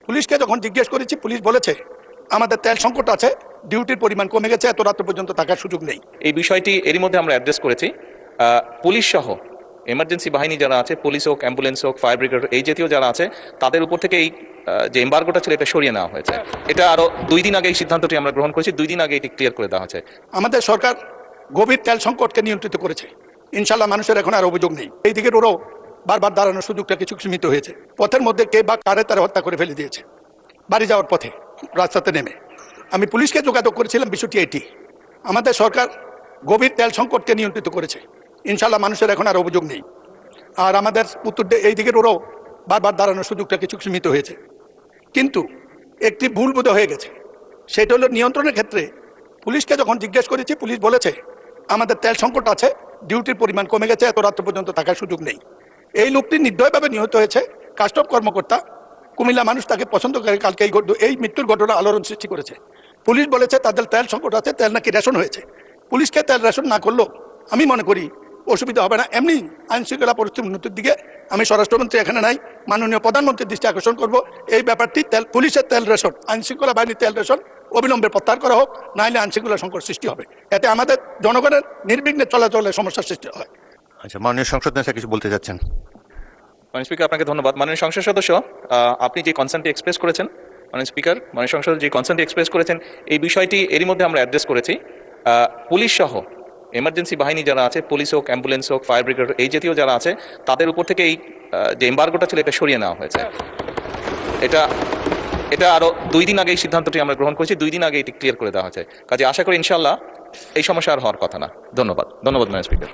পুলিশকে যখন জিজ্ঞেস করেছি, পুলিশ বলেছে আমাদের তেল সংকট আছে, ডিউটির পরিমাণ কমে গেছে, এত রাত্র পর্যন্ত থাকার সুযোগ নেই। এই বিষয়টি এরই মধ্যে আমরা অ্যাড্রেস করেছি। পুলিশ সহ এমার্জেন্সি বাহিনী যারা আছে, পুলিশ হোক, অ্যাম্বুলেন্স হোক, ফায়ার ব্রিগেড এই জাতীয় যারা আছে, তাদের উপর থেকে এই যে এম্বার্গোটা ছিল এটা সরিয়ে নেওয়া হয়েছে। এটা আরো 2 দিন আগে এই সিদ্ধান্তটি আমরা গ্রহণ করেছি, 2 দিন আগে এটি ক্লিয়ার করে দেওয়া হয়েছে। আমাদের সরকার গভীর তেল সংকটকে নিয়ন্ত্রিত করেছে, ইনশাল্লাহ মানুষের এখন আর অভিযোগ নেই। এই দিকে ওরাও বারবার দাঁড়ানোর সুযোগটা কিছু সীমিত হয়েছে। পথের মধ্যে কে বা কারে তারা হত্যা করে ফেলে দিয়েছে বাড়ি যাওয়ার পথে রাস্তাতে নেমে। আমি পুলিশকে যোগাযোগ করেছিলাম, বিষয়টি এটি, আমাদের সরকার গভীর তেল সংকটকে নিয়ন্ত্রিত করেছে, ইনশাল্লাহ মানুষের এখন আর অভিযোগ নেই। আর আমাদের উত্তর এই দিকের ওরাও বারবার দাঁড়ানোর সুযোগটা কিছু সীমিত হয়েছে। কিন্তু একটি ভুল বোধ হয়ে গেছে, সেটা হলো নিয়ন্ত্রণের ক্ষেত্রে পুলিশকে যখন জিজ্ঞেস করেছি, পুলিশ বলেছে আমাদের তেল সংকট আছে, ডিউটির পরিমাণ কমে গেছে, এত রাত্র পর্যন্ত থাকার সুযোগ নেই। এই লোকটি নির্দয়ভাবে নিহত হয়েছে, কাস্টম কর্মকর্তা, কুমিল্লা মানুষ তাকে পছন্দ করে। কালকে এই মৃত্যুর ঘটনা আলোড়ন সৃষ্টি করেছে। পুলিশ বলেছে তাদের তেল সংকট আছে, তেল নাকি রেশন হয়েছে। পুলিশকে তেল রেশন না করলেও আমি মনে করি অসুবিধা হবে না। এমনি আইন শৃঙ্খলা পরিস্থিতির উন্নতির দিকে আমি স্বরাষ্ট্রমন্ত্রী এখানে নাই, মাননীয় প্রধানমন্ত্রীর দৃষ্টি আকর্ষণ করব, এই ব্যাপারটি পুলিশের তেল রেশন, আইন শৃঙ্খলা বাহিনীর তেল রেশন অবিলম্বে প্রত্যাহার করা হোক, নাহলে আইন শৃঙ্খলা সংকট সৃষ্টি হবে। এতে আমাদের জনগণের নির্বিঘ্নে চলাচলের সমস্যার সৃষ্টি হয়। আচ্ছা, মাননীয় সংসদ নেতা কিছু বলতে যাচ্ছেন? মাননীয় স্পিকার, আপনাকে ধন্যবাদ। মাননীয় সংসদ সদস্য, আপনি যে কনসার্নটি এক্সপ্রেস করেছেন, মাননীয় স্পিকার, মাননীয় সংসদ যে কনসার্নটি এক্সপ্রেস করেছেন, এই বিষয়টি এরই মধ্যে আমরা অ্যাড্রেস করেছি। পুলিশ সহ এমার্জেন্সি বাহিনী যারা আছে, পুলিশ হোক, অ্যাম্বুলেন্স হোক, ফায়ার ব্রিগেড এই জাতীয় যারা আছে, তাদের উপর থেকে এই যে এম্বার্গোটা ছিল এটা সরিয়ে নেওয়া হয়েছে। এটা আরো 2 দিন আগে এই সিদ্ধান্তটি আমরা গ্রহণ করেছি, 2 দিন আগে এটি ক্লিয়ার করে দেওয়া হয়েছে। কাজে আশা করি ইনশাল্লাহ এই সমস্যা আর হওয়ার কথা না। ধন্যবাদ, মাননীয় স্পিকার।